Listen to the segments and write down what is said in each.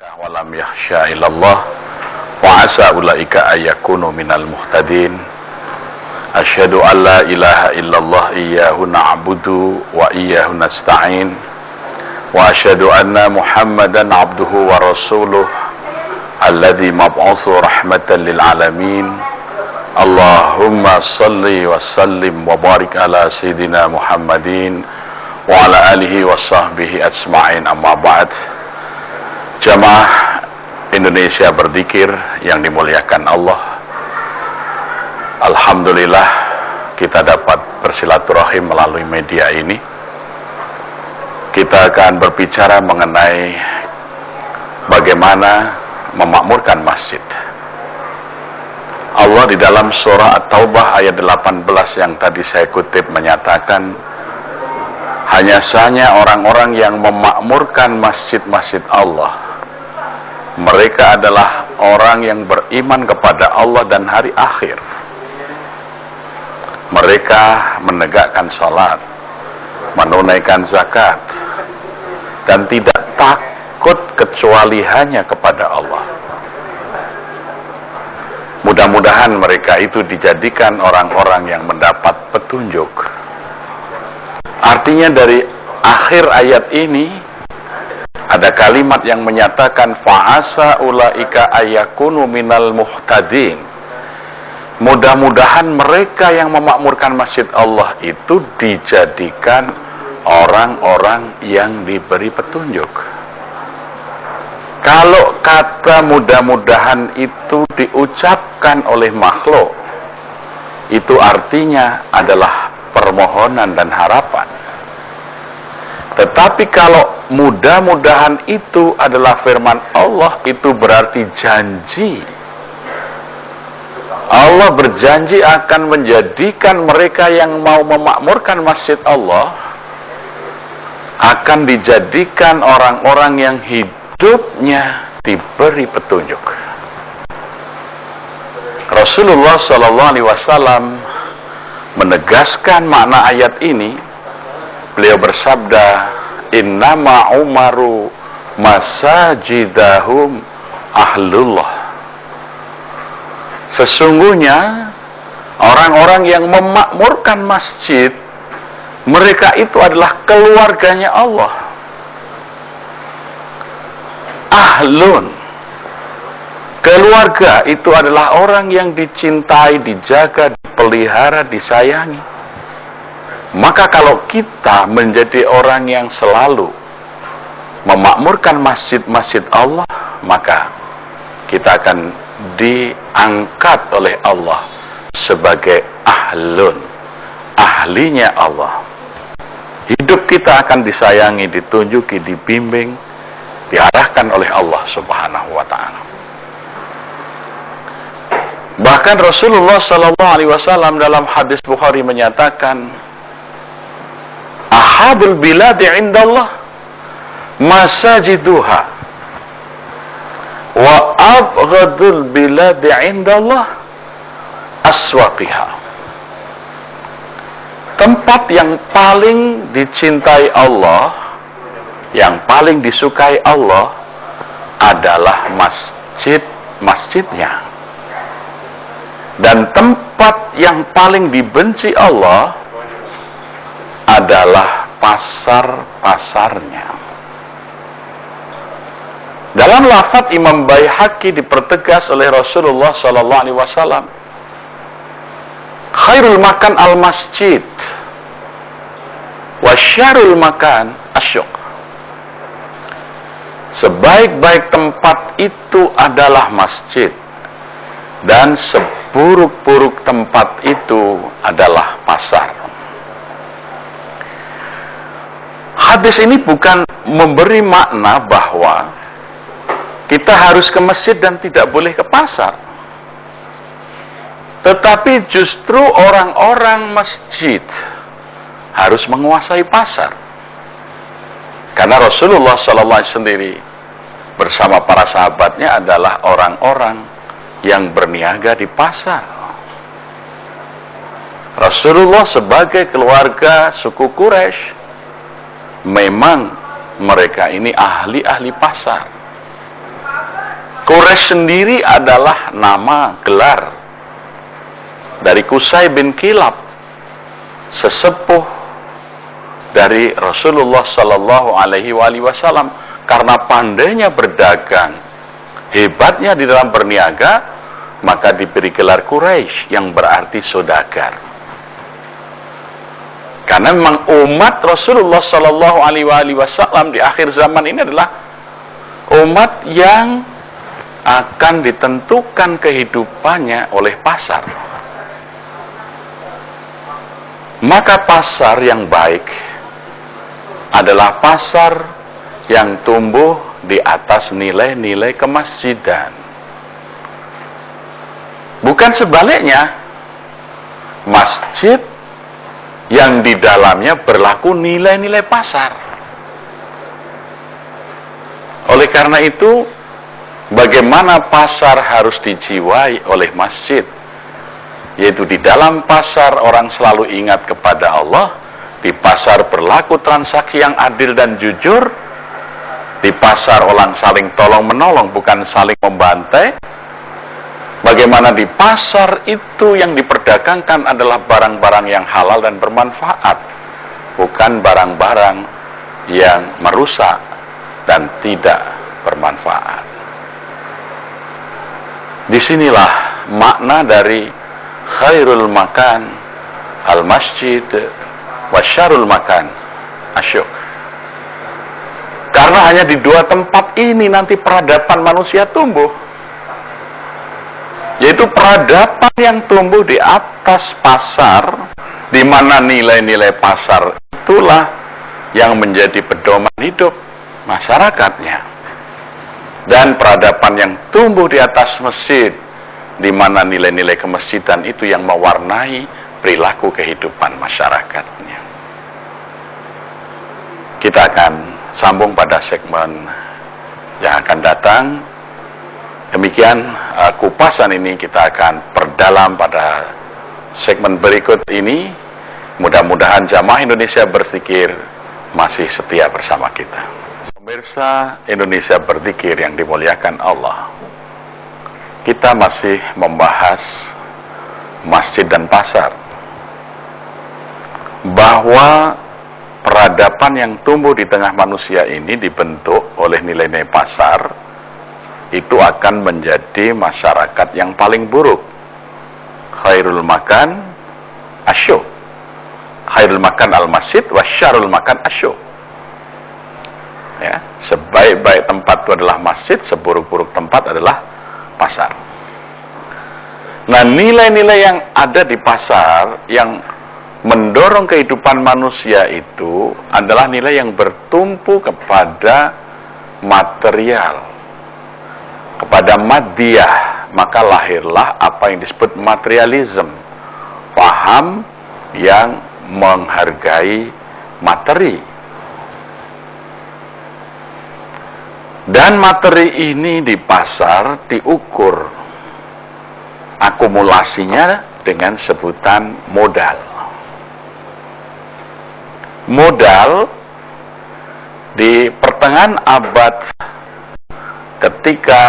walam yakhsha illallah wa asa ulaika ayyakunu minal muhtadin. Asyhadu an la ilaha illallah iyyahu na'budu wa iyyahu nasta'in wa asyhadu anna Muhammadan abduhu wa rasuluh alladzi mab'utsu rahmatan lil alamin. Allahumma salli wa sallim wa barik ala sayyidina Muhammadin wa ala alihi wa sahbihi ajma'in, amma ba'd. Jamaah Indonesia berzikir yang dimuliakan Allah, alhamdulillah kita dapat bersilaturahim melalui media ini. Kita akan berbicara mengenai bagaimana memakmurkan masjid. Allah di dalam surah At-Taubah ayat 18 yang tadi saya kutip menyatakan, hanya saja orang-orang yang memakmurkan masjid-masjid Allah, mereka adalah orang yang beriman kepada Allah dan hari akhir. Mereka menegakkan salat, menunaikan zakat, dan tidak takut kecuali hanya kepada Allah. Mudah-mudahan mereka itu dijadikan orang-orang yang mendapat petunjuk. Artinya dari akhir ayat ini ada kalimat yang menyatakan fa'asa ulaika ayyakunu minal muhtadin. Mudah-mudahan mereka yang memakmurkan masjid Allah itu dijadikan orang-orang yang diberi petunjuk. Kalau kata mudah-mudahan itu diucapkan oleh makhluk, itu artinya adalah permohonan dan harapan. Tetapi kalau mudah-mudahan itu adalah firman Allah, itu berarti janji. Allah berjanji akan menjadikan mereka yang mau memakmurkan masjid Allah akan dijadikan orang-orang yang hidupnya diberi petunjuk. Rasulullah SAW menegaskan makna ayat ini. Beliau bersabda, innama umaru masajidahum ahlullah. Sesungguhnya orang-orang yang memakmurkan masjid, mereka itu adalah keluarganya Allah. Ahlun, keluarga itu adalah orang yang dicintai, dijaga, dipelihara, disayangi. Maka kalau kita menjadi orang yang selalu memakmurkan masjid-masjid Allah, maka kita akan diangkat oleh Allah sebagai ahlun, ahlinya Allah. Hidup kita akan disayangi, ditunjuki, dibimbing, diarahkan oleh Allah Subhanahu wa ta'ala. Bahkan Rasulullah SAW dalam hadis Bukhari menyatakan, ahabul biladi indallah masajiduha wa abghadul biladi indallah aswaqiha. Tempat yang paling dicintai Allah, yang paling disukai Allah adalah masjid-masjidnya. Dan tempat yang paling dibenci Allah adalah pasar-pasarnya. Dalam lafaz Imam Baihaqi dipertegas oleh Rasulullah SAW, khairul makan al-masjid wa syarul makan asyuq. Sebaik-baik tempat itu adalah masjid, dan seburuk-buruk tempat itu adalah pasar. Hadis ini bukan memberi makna bahwa kita harus ke masjid dan tidak boleh ke pasar. Tetapi justru orang-orang masjid harus menguasai pasar. Karena Rasulullah SAW sendiri bersama para sahabatnya adalah orang-orang yang berniaga di pasar. Rasulullah sebagai keluarga suku Quraisy, memang mereka ini ahli-ahli pasar. Quraisy sendiri adalah nama gelar dari Qusay bin Kilab, sesepuh dari Rasulullah Sallallahu Alaihi Wasallam. Karena pandainya berdagang, hebatnya di dalam berniaga, maka diberi gelar Quraisy yang berarti saudagar. Karena memang umat Rasulullah Sallallahu Alaihi Wasallam di akhir zaman ini adalah umat yang akan ditentukan kehidupannya oleh pasar. Maka pasar yang baik adalah pasar yang tumbuh di atas nilai-nilai kemasjidan. Bukan sebaliknya, masjid yang di dalamnya berlaku nilai-nilai pasar. Oleh karena itu, bagaimana pasar harus dijiwai oleh masjid, yaitu di dalam pasar orang selalu ingat kepada Allah, di pasar berlaku transaksi yang adil dan jujur, di pasar orang saling tolong menolong bukan saling membantai. Bagaimana di pasar itu yang diperdagangkan adalah barang-barang yang halal dan bermanfaat, bukan barang-barang yang merusak dan tidak bermanfaat. Disinilah makna dari khairul makan al-masjid wa syarul makan asyuk. Karena hanya di dua tempat ini nanti peradaban manusia tumbuh, yaitu peradaban yang tumbuh di atas pasar, di mana nilai-nilai pasar itulah yang menjadi pedoman hidup masyarakatnya. Dan peradaban yang tumbuh di atas masjid, di mana nilai-nilai kemasjidan itu yang mewarnai perilaku kehidupan masyarakatnya. Kita akan sambung pada segmen yang akan datang. Demikian kupasan ini kita akan perdalam pada segmen berikut ini. Mudah-mudahan jamaah Indonesia Berzikir masih setia bersama kita. Pemirsa Indonesia Berzikir yang dimuliakan Allah, kita masih membahas masjid dan pasar, bahwa peradaban yang tumbuh di tengah manusia ini dibentuk oleh nilai-nilai pasar, itu akan menjadi masyarakat yang paling buruk. Khairul makan asyuk, khairul makan al-masjid wa syarul makan asyuk. Ya, sebaik-baik tempat itu adalah masjid, seburuk-buruk tempat adalah pasar. Nah, nilai-nilai yang ada di pasar yang mendorong kehidupan manusia itu adalah nilai yang bertumpu kepada material, kepada madiyah. Maka lahirlah apa yang disebut materialism, paham yang menghargai materi. Dan materi ini di pasar diukur akumulasinya dengan sebutan modal. Modal di pertengahan abad ketika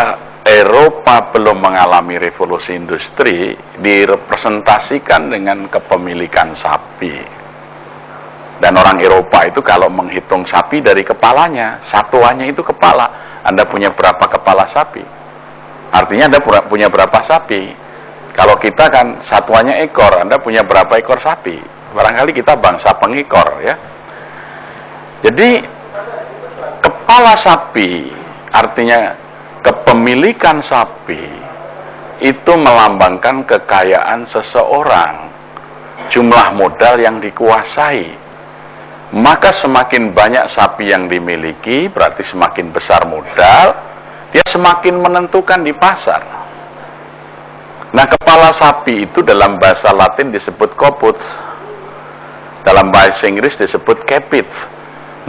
Eropa belum mengalami revolusi industri, direpresentasikan dengan kepemilikan sapi. Dan orang Eropa itu kalau menghitung sapi dari kepalanya, satuannya itu kepala. Anda punya berapa kepala sapi? Artinya Anda punya berapa sapi? Kalau kita kan satuannya ekor, Anda punya berapa ekor sapi? Barangkali kita bangsa pengekor, ya. Jadi kepala sapi, artinya kepemilikan sapi, itu melambangkan kekayaan seseorang, jumlah modal yang dikuasai. Maka semakin banyak sapi yang dimiliki, berarti semakin besar modal, dia semakin menentukan di pasar. Nah, kepala sapi itu dalam bahasa Latin disebut koput, dalam bahasa Inggris disebut capit.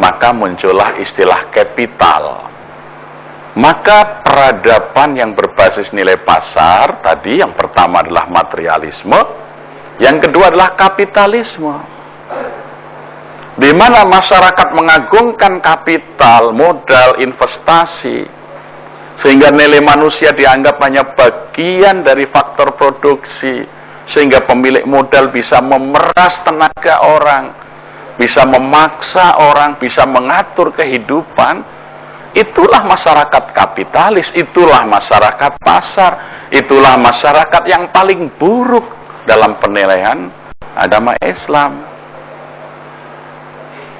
Maka muncullah istilah capital. Maka peradaban yang berbasis nilai pasar, tadi yang pertama adalah materialisme, yang kedua adalah kapitalisme. Di mana masyarakat mengagungkan kapital, modal, investasi, Sehingga nilai manusia dianggap hanya bagian dari faktor produksi. Sehingga pemilik modal bisa memeras tenaga orang, bisa memaksa orang, bisa mengatur kehidupan. Itulah masyarakat kapitalis, itulah masyarakat pasar, itulah masyarakat yang paling buruk dalam penilaian agama Islam.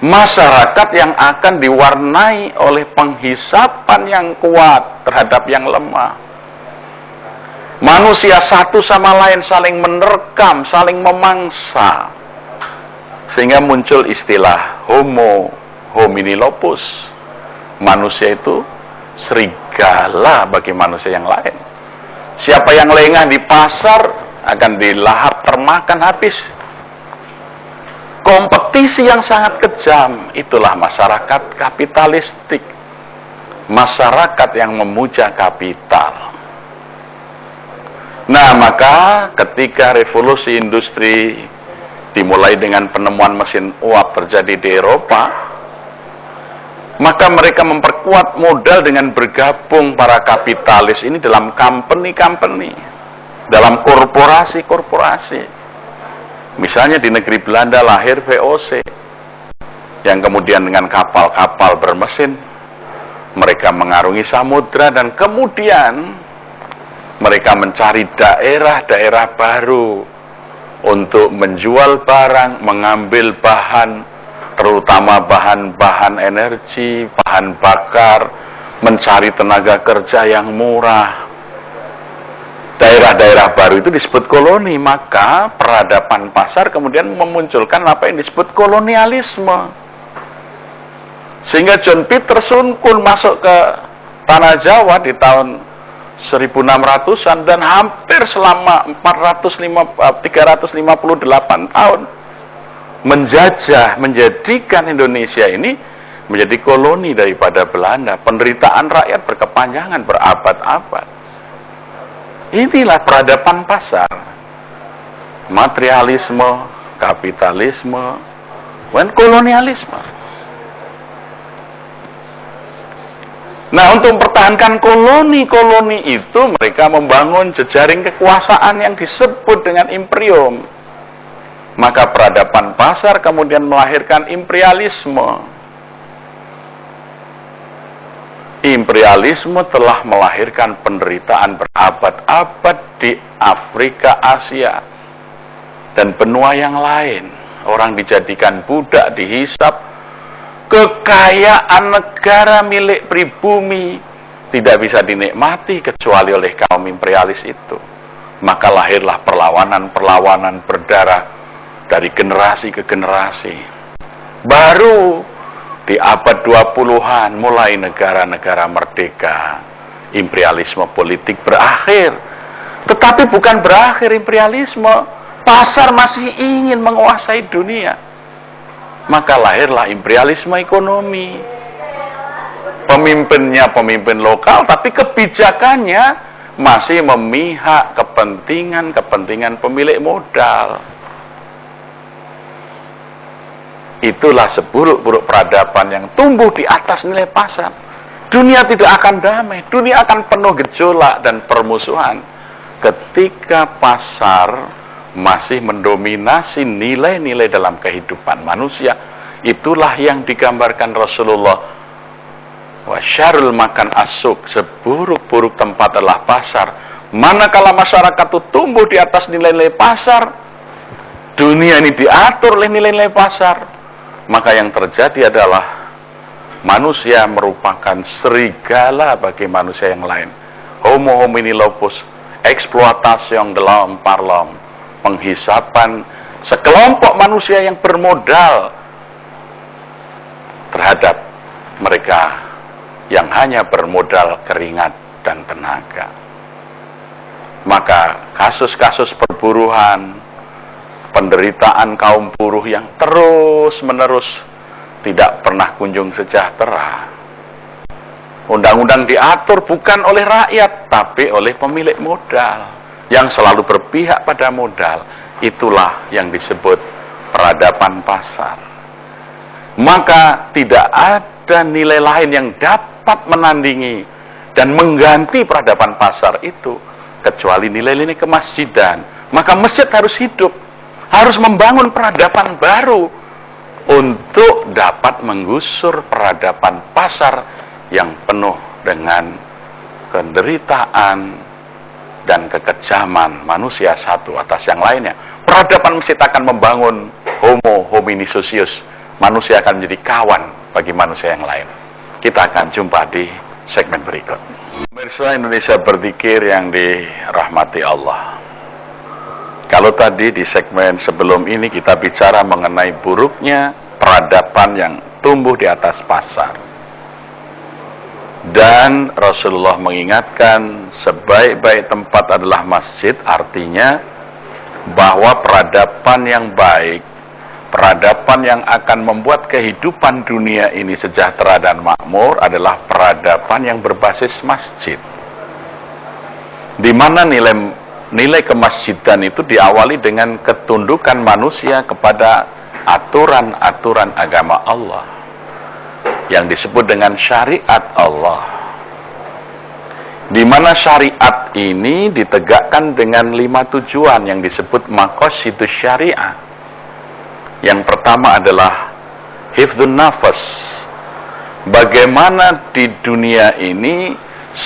Masyarakat yang akan diwarnai oleh penghisapan yang kuat terhadap yang lemah. Manusia satu sama lain saling menerkam, saling memangsa. Sehingga muncul istilah homo homini lupus. Manusia itu serigala bagi manusia yang lain. Siapa yang lengah di pasar akan dilahap termakan habis. Kompetisi yang sangat kejam, itulah masyarakat kapitalistik. Masyarakat yang memuja kapital. Nah, maka ketika revolusi industri dimulai dengan penemuan mesin uap terjadi di Eropa, maka mereka memperkuat modal dengan bergabung para kapitalis ini dalam company-company, dalam korporasi-korporasi. Misalnya di negeri Belanda lahir VOC, yang kemudian dengan kapal-kapal bermesin, mereka mengarungi samudra dan kemudian mereka mencari daerah-daerah baru untuk menjual barang, mengambil bahan, terutama bahan-bahan energi, bahan bakar, mencari tenaga kerja yang murah. Daerah-daerah baru itu disebut koloni, maka peradaban pasar kemudian memunculkan apa yang disebut kolonialisme. Sehingga John Peterson pun masuk ke tanah Jawa di tahun 1600-an dan hampir selama 358 tahun menjajah, menjadikan Indonesia ini menjadi koloni daripada Belanda. Penderitaan rakyat berkepanjangan, berabad-abad. Inilah peradaban pasar. Materialisme, kapitalisme, dan kolonialisme. Nah, untuk mempertahankan koloni-koloni itu, mereka membangun jejaring kekuasaan yang disebut dengan imperium. Maka peradaban pasar kemudian melahirkan imperialisme. Imperialisme telah melahirkan penderitaan berabad-abad di Afrika, Asia, dan benua yang lain. Orang dijadikan budak, dihisap. Kekayaan negara milik pribumi tidak bisa dinikmati kecuali oleh kaum imperialis itu. Maka lahirlah perlawanan-perlawanan berdarah dari generasi ke generasi. Baru di abad 20-an mulai negara-negara merdeka, imperialisme politik berakhir. Tetapi bukan berakhir imperialisme, pasar masih ingin menguasai dunia. Maka lahirlah imperialisme ekonomi. Pemimpinnya pemimpin lokal, tapi kebijakannya masih memihak kepentingan pemilik modal. Itulah seburuk-buruk peradaban yang tumbuh di atas nilai pasar. Dunia tidak akan damai, dunia akan penuh gejolak dan permusuhan ketika pasar masih mendominasi nilai-nilai dalam kehidupan manusia. Itulah yang digambarkan Rasulullah. Wa syarrul makan asuk, seburuk-buruk tempat adalah pasar. Manakala masyarakat itu tumbuh di atas nilai-nilai pasar, dunia ini diatur oleh nilai-nilai pasar, maka yang terjadi adalah manusia merupakan serigala bagi manusia yang lain. Homo homini lupus, eksploitasi yang dalam parlom, penghisapan sekelompok manusia yang bermodal terhadap mereka yang hanya bermodal keringat dan tenaga. Maka kasus-kasus perburuhan, penderitaan kaum buruh yang terus-menerus tidak pernah kunjung sejahtera. Undang-undang diatur bukan oleh rakyat, tapi oleh pemilik modal yang selalu berpihak pada modal. Itulah yang disebut peradaban pasar. Maka tidak ada nilai lain yang dapat menandingi dan mengganti peradaban pasar itu kecuali nilai-nilai kemasjidan. Maka masjid harus hidup, harus membangun peradaban baru untuk dapat menggusur peradaban pasar yang penuh dengan penderitaan dan kekejaman manusia satu atas yang lainnya. Peradaban masjid akan membangun homo homini socius. Manusia akan menjadi kawan bagi manusia yang lain. Kita akan jumpa di segmen berikut. Pemirsa Indonesia Berzikir yang dirahmati Allah. Kalau tadi di segmen sebelum ini kita bicara mengenai buruknya peradaban yang tumbuh di atas pasar. Dan Rasulullah mengingatkan sebaik-baik tempat adalah masjid, artinya bahwa peradaban yang baik, peradaban yang akan membuat kehidupan dunia ini sejahtera dan makmur adalah peradaban yang berbasis masjid. Di mana nilai kemasjidan itu diawali dengan ketundukan manusia kepada aturan-aturan agama Allah yang disebut dengan syariat Allah, di mana syariat ini ditegakkan dengan 5 tujuan yang disebut maqasidus syariah. Yang pertama adalah hifdzun nafas, bagaimana di dunia ini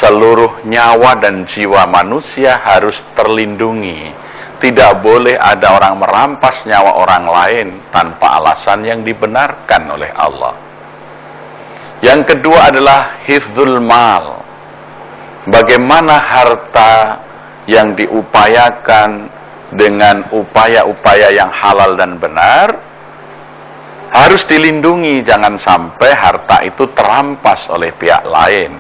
seluruh nyawa dan jiwa manusia harus terlindungi. Tidak boleh ada orang merampas nyawa orang lain tanpa alasan yang dibenarkan oleh Allah. Yang kedua adalah hifdzul mal, bagaimana harta yang diupayakan dengan upaya-upaya yang halal dan benar harus dilindungi, jangan sampai harta itu terampas oleh pihak lain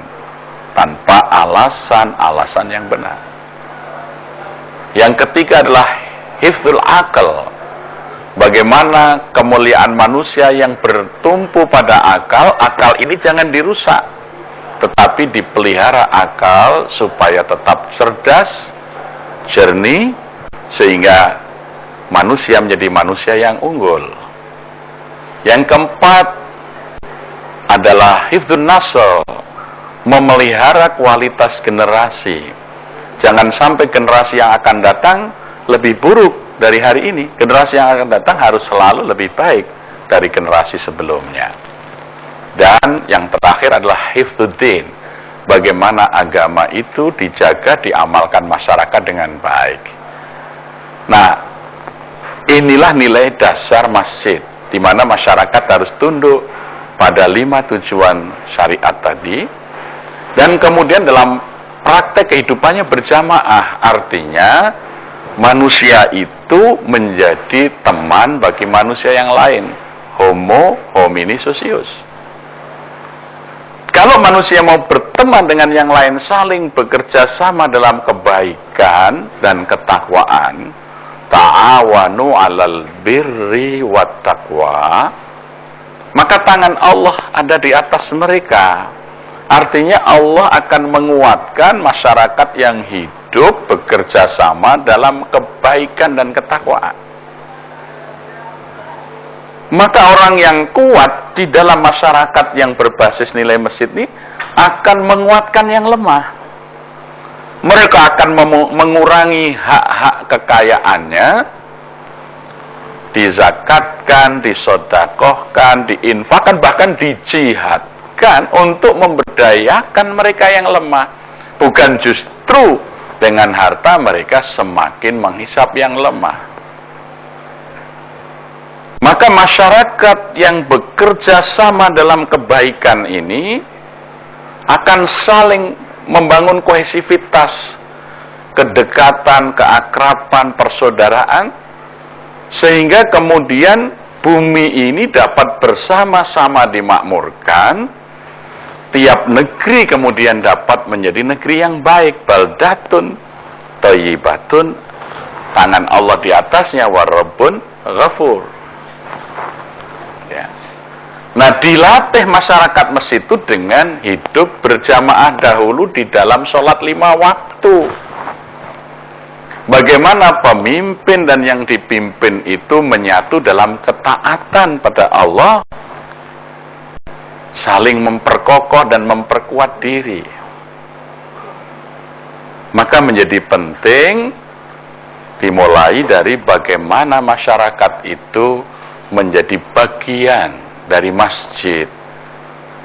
tanpa alasan-alasan yang benar. Yang ketiga adalah hifdzul akal, bagaimana kemuliaan manusia yang bertumpu pada akal. Akal ini jangan dirusak, tetapi dipelihara akal supaya tetap cerdas, jernih, sehingga manusia menjadi manusia yang unggul. Yang keempat adalah hifdzun nasl, memelihara kualitas generasi. Jangan sampai generasi yang akan datang lebih buruk dari hari ini. Generasi yang akan datang harus selalu lebih baik dari generasi sebelumnya. Dan yang terakhir adalah hifdzuddin, bagaimana agama itu dijaga, diamalkan masyarakat dengan baik. Nah, inilah nilai dasar masjid, di mana masyarakat harus tunduk pada 5 tujuan syariat tadi, dan kemudian dalam praktek kehidupannya berjamaah, artinya manusia itu menjadi teman bagi manusia yang lain, homo homini socius. Kalau manusia mau berteman dengan yang lain, saling bekerja sama dalam kebaikan dan ketakwaan, ta'awanu 'alal birri wat taqwa, maka tangan Allah ada di atas mereka. Artinya Allah akan menguatkan masyarakat yang hidup bekerja sama dalam kebaikan dan ketakwaan. Maka orang yang kuat di dalam masyarakat yang berbasis nilai masjid ini akan menguatkan yang lemah. Mereka akan mengurangi hak-hak kekayaannya, dizakatkan, disodakohkan, diinfakkan, bahkan dijihad untuk memberdayakan mereka yang lemah. Bukan justru dengan harta mereka semakin menghisap yang lemah. Maka masyarakat yang bekerja sama dalam kebaikan ini akan saling membangun kohesivitas, kedekatan, keakraban, persaudaraan, sehingga kemudian bumi ini dapat bersama-sama dimakmurkan. Tiap negeri kemudian dapat menjadi negeri yang baik. Baldatun thayyibatun, tangan Allah di atasnya, warabbun ghafur. Ya. Nah, dilatih masyarakat Mesir itu dengan hidup berjamaah dahulu di dalam sholat 5 waktu. Bagaimana pemimpin dan yang dipimpin itu menyatu dalam ketaatan pada Allah, saling memperkokoh dan memperkuat diri. Maka menjadi penting dimulai dari bagaimana masyarakat itu menjadi bagian dari masjid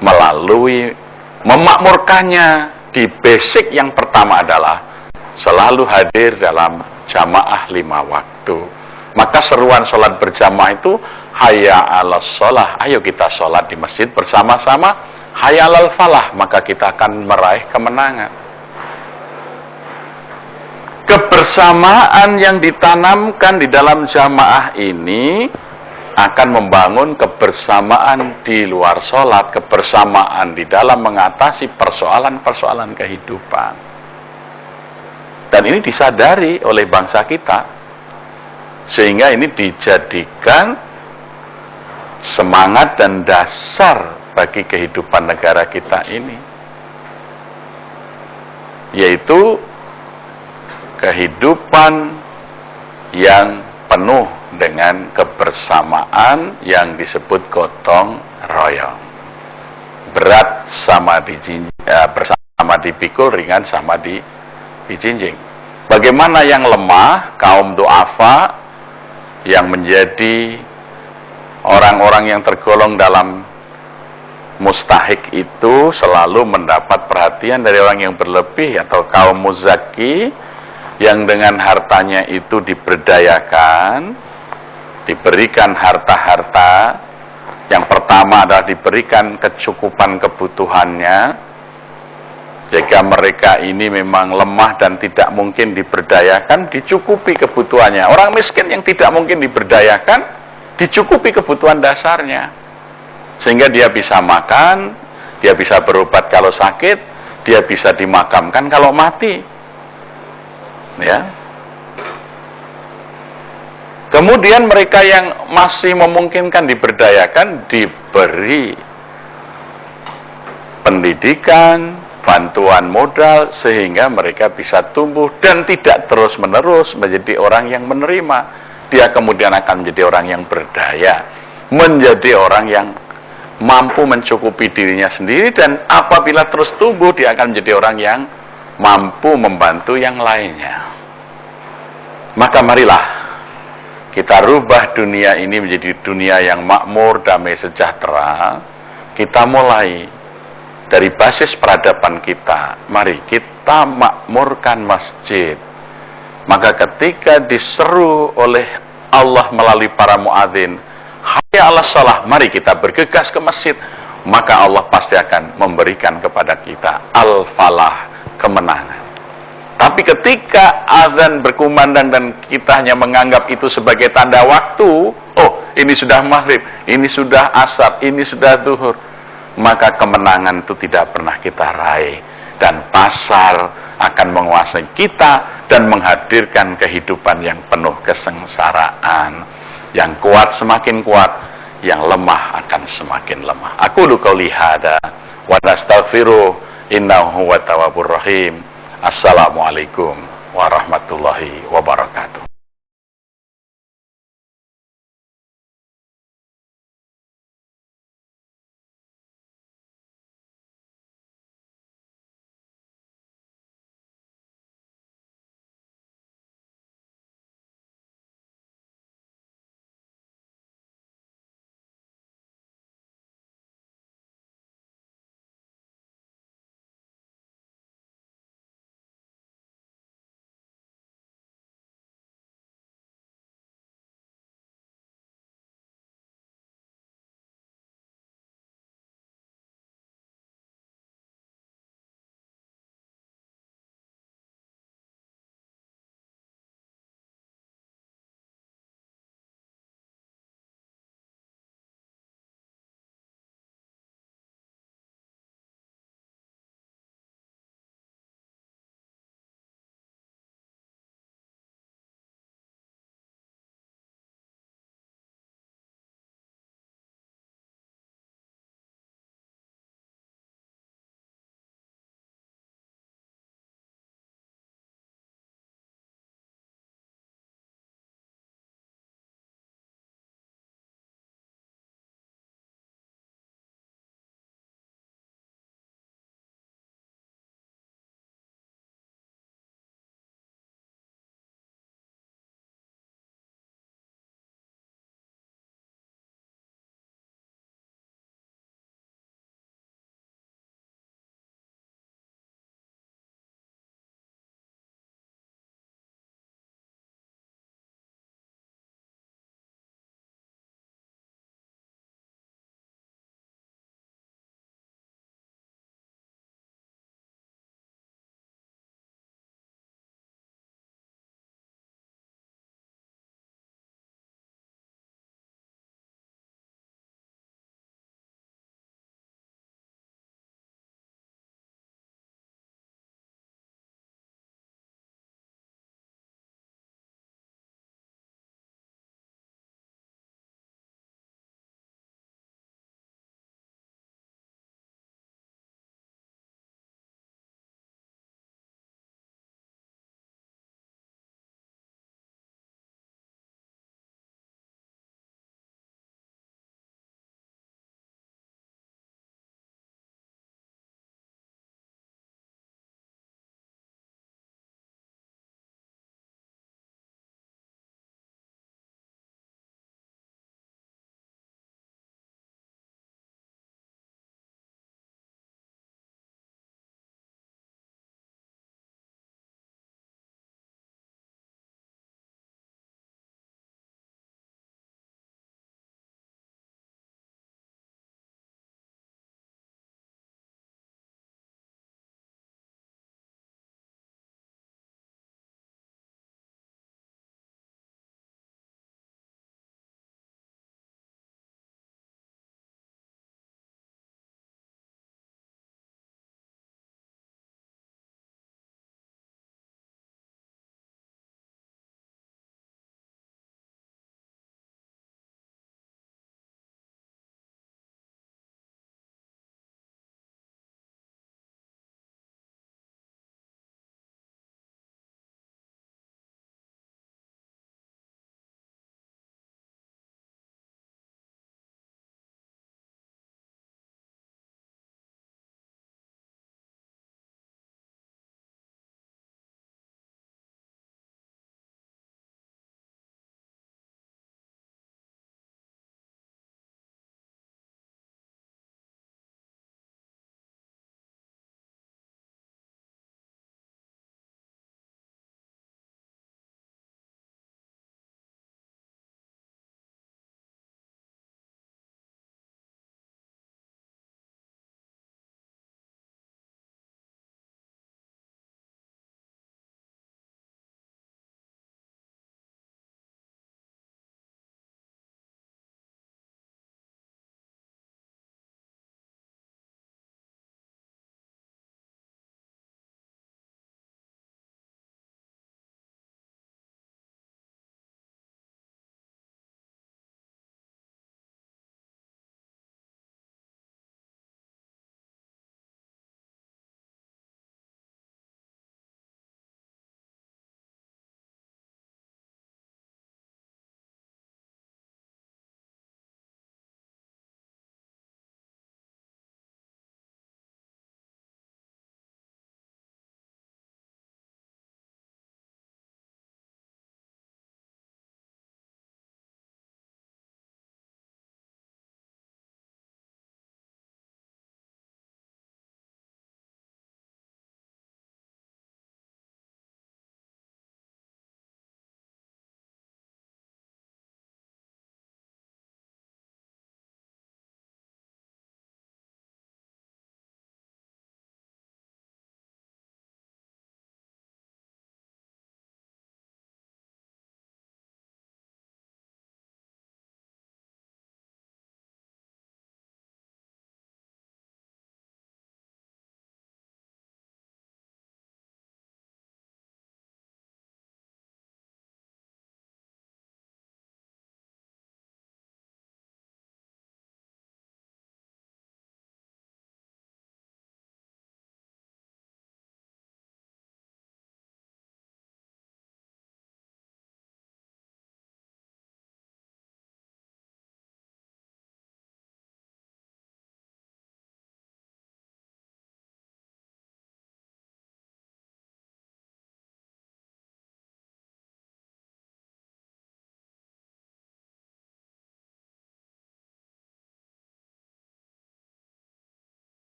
melalui memakmurkannya. Di basic yang pertama adalah selalu hadir dalam jamaah 5 waktu. Maka seruan sholat berjamaah itu hayya 'alas sholah, ayo kita sholat di masjid bersama-sama, hayya 'alal falah, maka kita akan meraih kemenangan. Kebersamaan yang ditanamkan di dalam jamaah ini akan membangun kebersamaan di luar sholat, kebersamaan di dalam mengatasi persoalan-persoalan kehidupan. Dan ini disadari oleh bangsa kita, sehingga ini dijadikan semangat dan dasar bagi kehidupan negara kita ini, yaitu kehidupan yang penuh dengan kebersamaan yang disebut gotong royong. Berat sama bersama dipikul, ringan sama dijinjing. Bagaimana yang lemah, kaum du'afa, yang menjadi orang-orang yang tergolong dalam mustahik itu selalu mendapat perhatian dari orang yang berlebih, atau kaum muzaki, yang dengan hartanya itu diberdayakan, diberikan harta-harta. Yang pertama adalah diberikan kecukupan kebutuhannya, jika mereka ini memang lemah dan tidak mungkin diberdayakan, dicukupi kebutuhannya. Orang miskin yang tidak mungkin diberdayakan, dicukupi kebutuhan dasarnya, sehingga dia bisa makan, dia bisa berobat kalau sakit, dia bisa dimakamkan kalau mati, ya. Kemudian mereka yang masih memungkinkan diberdayakan diberi pendidikan, bantuan modal, sehingga mereka bisa tumbuh dan tidak terus-menerus menjadi orang yang menerima. Dia kemudian akan menjadi orang yang berdaya, menjadi orang yang mampu mencukupi dirinya sendiri, dan apabila terus tumbuh, dia akan menjadi orang yang mampu membantu yang lainnya. Maka marilah kita rubah dunia ini menjadi dunia yang makmur, damai, sejahtera. Kita mulai dari basis peradaban kita. Mari kita makmurkan masjid. Maka ketika diseru oleh Allah melalui para muadzin, hayya 'alas shalah, mari kita bergegas ke masjid, maka Allah pasti akan memberikan kepada kita al-falah, kemenangan. Tapi ketika azan berkumandang dan kita hanya menganggap itu sebagai tanda waktu, oh ini sudah maghrib, ini sudah asar, ini sudah zuhur, maka kemenangan itu tidak pernah kita raih, dan pasar akan menguasai kita dan menghadirkan kehidupan yang penuh kesengsaraan. Yang kuat semakin kuat, yang lemah akan semakin lemah. Aku qauli hada wa nastaghfiruh, innahu huwat tawwabur rahim. Assalamualaikum warahmatullahi wabarakatuh.